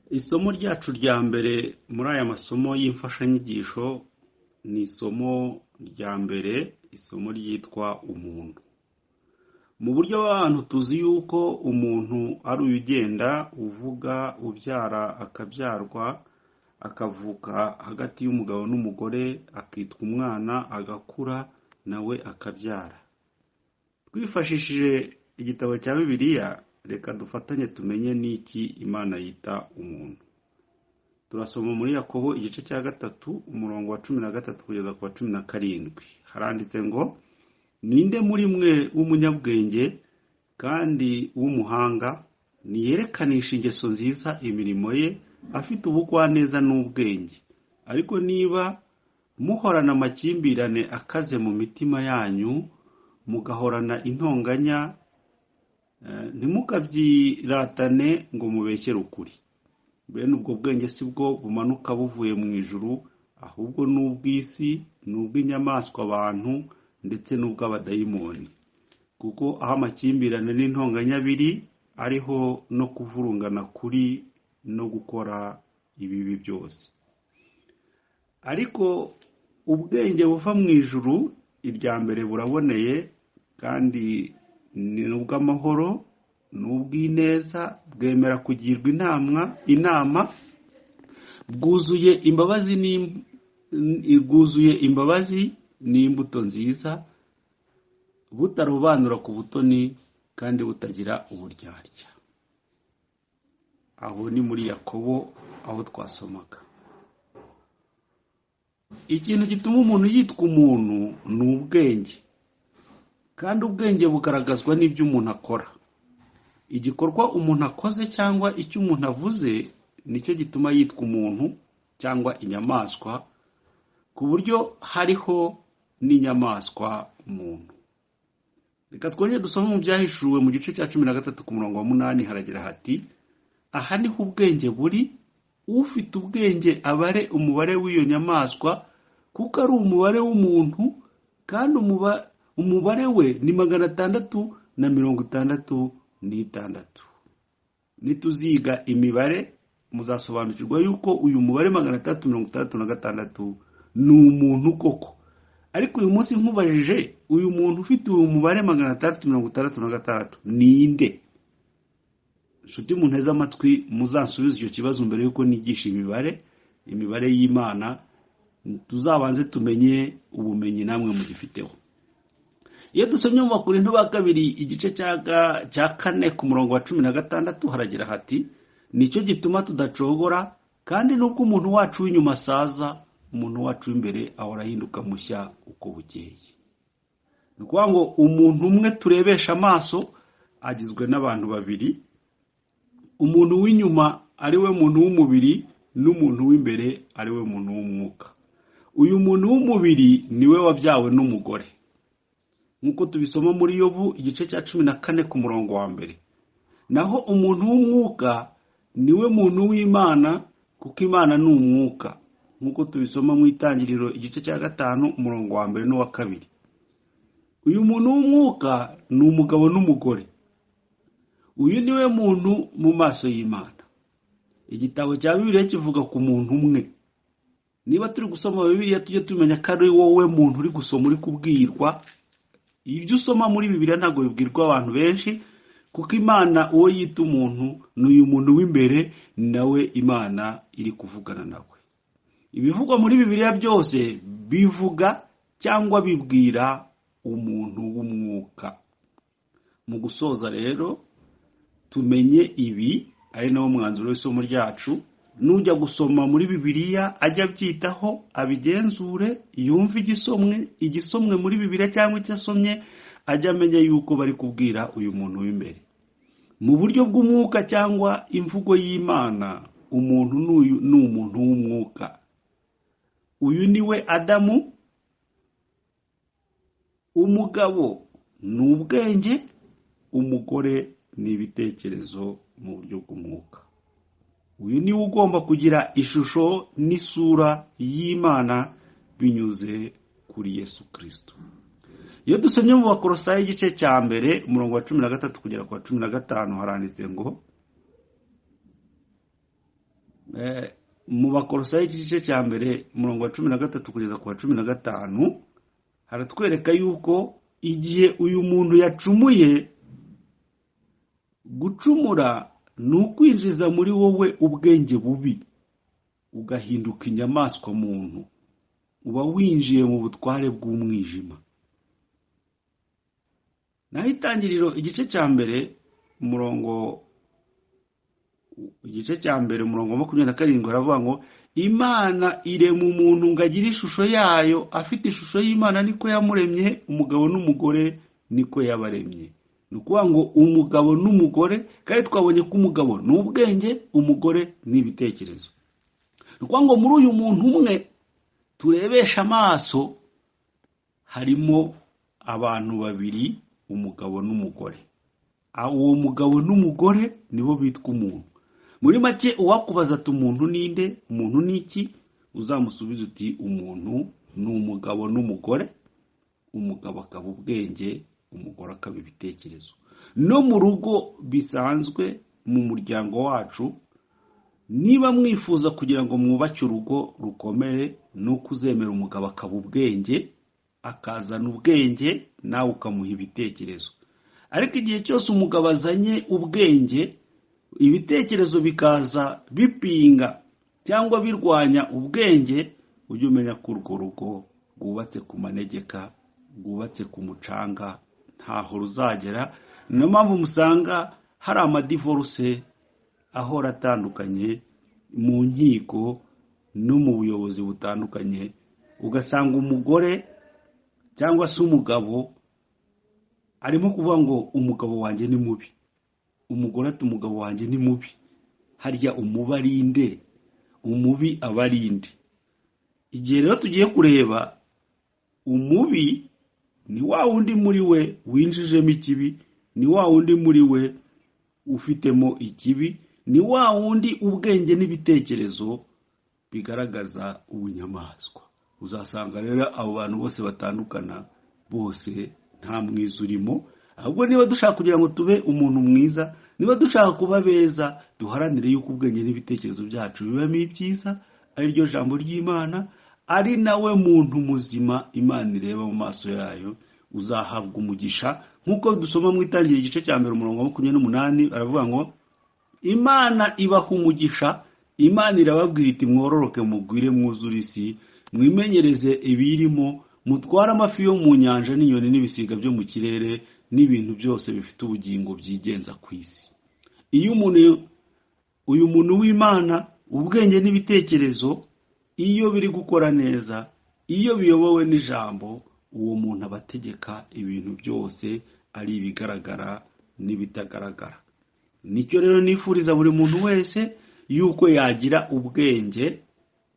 Isomo ryacu rya mbere muri aya masomo y'imfashanyigisho ni isomo rya mbere, isomo ryitwa umuntu. Mu buryo bw'abantu tuzi yuko umuntu ari ugenda uvuga, ubyara, akabyarwa, akavuka hagati y'umugabo n'umugore, akitwa umwana, agakura, nawe akabyara. Twifashishije igitabo cya Bibiliya, reka dufatanye tumenye n'iki Imana yita umuntu. Turasoma muri Yakobo igice cya 3 umurongo wa 13 kugeza ku wa 17. Haranditse ngo, ninde muri mwe w'umunyabwenge kandi w'umuhanga niyerekanisha ingeso nziza imirimo ye, afite ubugwaneza n'ubwenge. Ariko niba muhorana amakimbirane akaze mu mitima yanyu, mugahorana intonganya, ntimukabyiratane ngo mubeshyere ukuri. Bene ubwo bwenge si bwo bumanuka buvuye mu ijuru, ahubwo n'ubw'isi, n'ubw'inyamaswa, abantu, ndetse n'ubw'abadayimoni. Kuko aho amakimbirane n'intonganya biri, ariho no kuvurungana kuri no gukora ibibi byose. Ariko ubwenge buva mu ijuru, irya mbere buraboneye, kandi ni ubw'amahoro, n'ubw'ineza, bwemera kugirwa inama, bwuzuye imbabazi n'imbuto nziza, butarobanura ku butoni, kandi butagira uburyarya. Aho ni muri Yakobo aho twasomaga. Ikintu gituma umuntu yitwa umuntu ni ubwenge, kandi ubwenge bugaragazwa n'ibyo umuntu akora. Igikorwa umuntu akoze cyangwa icyo umuntu avuze nicyo gituma yitwa umuntu cyangwa inyamaswa, ku buryo hariho n'inyamaswa muntu. Reka twongere dusome mu Byahishuwe mu gice cya 13 ku murongo wa 8, haragira hati, aha niho ubwenge buri, ufite ubwenge abare umubare w'iyo nyamaswa, kuko ari umubare w'umuntu, kandi umubare we ni 666. Nituziga imibare muzasobanukirwa yuko uyu mubare 666 ni umuntu koko. Ariko uyu munsi nkubajije, uyu muntu ufite uyu mubare 666 ninde? Nshuti munteze amatwi, muzansubize icyo kibazo mbere yuko nigisha imibare y'Imana, tuzabanze tumenye ubumenyi namwe mugifiteho. Iyo dusomye mu Bakorinto ba kabiri igice cya 4 ku murongo wa 16, haragira hati, nicyo gituma tudacogora, kandi nubwo umuntu wacu w'inyuma asaza, umuntu wacu w'imbere ahora ahinduka mushya uko bukeye. Ni ukuvuga ngo umuntu umwe turebesha amaso agizwe n'abantu babiri, umuntu w'inyuma ari we muntu w'umubiri, n'umuntu w'imbere ari we muntu w'umwuka. Uyu muntu w'umubiri niwe wabyawe n'umugore, nk'uko tubisoma muri Yobu igice cya 14 ku murongo wa 1. Naho umuntu w'umwuka niwe muntu w'Imana, kuko Imana ni umwuka, nk'uko tubisoma mu Itangiriro igice cya 5 umurongo wa 1 n'uwa 2. Uyu muntu w'umwuka ni umugabo n'umugore. Uyu niwe muntu mu maso y'Imana. Igitabo cya Bibiliya kivuga ku muntu umwe. Niba turi gusoma Bibiliya, tujye tumenya ko ari wowe muntu uri gusoma, uri kubwirwa. Ibyo usoma muri Bibiliya ntabwo bibwirwa abantu benshi, kuko Imana uwo yita umuntu ni uyu muntu w'imbere, nawe Imana iri kuvugana nawe. Ibivugwa muri Bibiliya byose bivuga cyangwa bibwira umuntu w'umwuka. Mu gusoza rero, tumenye ibi, ari nawo mwanzuro w'isomo ryacu. Nujya gusoma muri Bibiliya, ajya byitaho, abigenzure, yumve igisomwe muri Bibiliya cyangwa icyo asomye, ajya amenya yuko bari kubwira uyu muntu w'imbere. Mu buryo bw'umwuka cyangwa imvugo y'Imana, umuntu ni umuntu w'umwuka. Uyu niwe Adamu. Umugabo ni ubwenge, umugore ni ibitekerezo mu buryo bw'umwuka. Uyu niwe ugomba kugira ishusho n'isura y'Imana binyuze kuri Yesu Kristo. Iyo dusomye mu Bakolosayi igice cya mbere umurongo wa 13 kugera ku wa 15, haranditse ngo, mu Bakolosayi igice cya mbere umurongo wa 13 kugeza ku wa 15 haratwereka yuko igihe uyu muntu yacumuye, gucumura ni ukwinjiza muri wowe ubwenge bubi ugahinduka inyamaswa muntu, uba winjiye mu butware bw'umwijima. Naho Itangiriro igice cya mbere umurongo wa 27 aravuga ngo Imana irema umuntu ngo agire ishusho yayo, afite ishusho y'Imana niko yamuremye, umugabo n'umugore niko yabaremye. Ni ukuvuga ngo umugabo n'umugore, kandi twabonye ko umugabo ni ubwenge, umugore ni ibitekerezo. Ni ukuvuga ngo muri uyu muntu umwe turebesha amaso harimo abantu babiri, umugabo n'umugore. Uwo mugabo n'umugore nibo bitwa umuntu. Muri make uwakubaza ati umuntu ninde, umuntu niki, uzamusubiza uti umuntu ni umugabo n'umugore, umugabo akaba ubwenge, umugore akaba ibitekerezo. No mu rugo bisanzwe mu muryango wacu, niba mwifuza kugira ngo mwubake urugo rukomere, nuko uzemera umugabo akaba ubwenge, akazana ubwenge, nawe ukamuha ibitekerezo. Ariko igihe cyose umugabo azanye ubwenge, ibitekerezo bikaza bipinga cyangwa birwanya ubwenge, ujye umenya ko urwo rugo rwubatse ku manegeka, rwubatse ku mucanga, ntaho ruzagera. Niyo mpamvu musanga hari amadivorce ahora atandukanye mu nkiko no mu buyobozi butandukanye, ugasanga umugore cyangwa se umugabo arimo kuvuga ngo umugabo wanjye ni mubi, umugore ati umugabo wanjye ni mubi. Harya umubarinde, umubi abarinde. Igihe rero tugiye kureba, umubi ni wa wundi muri we winjijemo ikibi, ni wa wundi muri we ufitemo ikibi, ni wa wundi ubwenge n'ibitekerezo bigaragaza ubunyamaswa. Uzasanga rero abo bantu bose batandukana, bose nta mwiza urimo. Ahubwo niba dushaka kugira ngo tube umuntu mwiza, niba dushaka kuba beza, duharanire yuko ubwenge n'ibitekerezo byacu bibamo ibyiza, ari ryo jambo ry'Imana, ari nawe muntu muzima Imana ireba mu maso yayo, uzahabwa umugisha. Nk'uko dusoma mu Itangiriro igice cya mbere umurongo wa 28 aravuga ngo Imana ibaha umugisha, Imana irababwira iti mwororoke mugwire mwuzure isi, mwimenyereze ibirimo, mutware amafi yo mu nyanja n'inyoni n'ibisiga byo mu kirere n'ibintu byose bifite ubugingo byigenza ku isi. Iyo uyu muntu w'Imana, ubwenge n'ibitekerezo, iyo biri gukora neza, iyo biyobowe n'ijambo, uwo muntu abategeka ibintu byose, ari ibigaragara n'ibitagaragara. Nicyo rero nifuriza buri muntu wese, yuko yagira ubwenge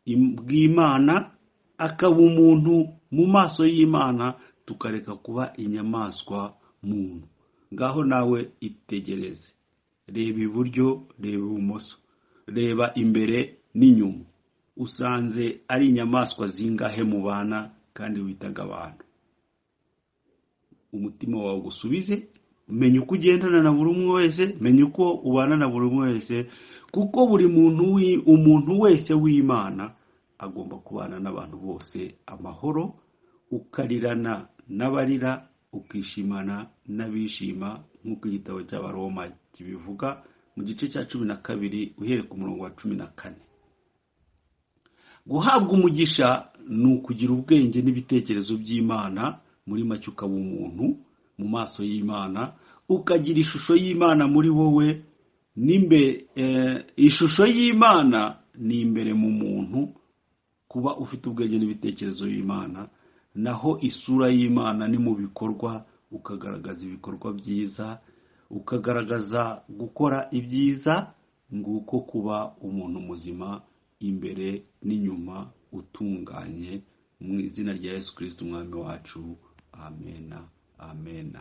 bw'Imana, akaba umuntu mu maso y'Imana, tukareka kuba inyamaswa muntu. Ngaho nawe itegereze, reba iburyo, reba ibumoso, reba imbere n'inyuma, usanze ari inyamaswa zingahe mu bana kandi witaga abantu. Umutima wawe gusubize, menya uko ugendana na buri umwe wese, menya uko ubana na buri umwe wese, kuko buri umuntu wese w'Imana agomba kubana n'abantu bose amahoro, ukarirana n'abarira, ukishimana n'abishima, nk'uko igitabo cy'Abaroma kibivuga mu gice cya 12 uhereye ku murongo wa 14. Guhabwa umugisha ni ukugira ubwenge n'ibitekerezo by'Imana, muri make ukaba umuntu mu maso y'Imana, ukagira ishusho y'Imana muri wowe. Ishusho y'Imana ni imbere mu muntu, kuba ufite ubwenge n'ibitekerezo y'Imana, naho isura y'Imana ni mu bikorwa, ukagaragaza ibikorwa byiza, ukagaragaza gukora ibyiza, nguko kuba umuntu muzima imbere n'inyuma, utunganye, mu izina rya Yesu Kristo umwami wacu. Amena, amena.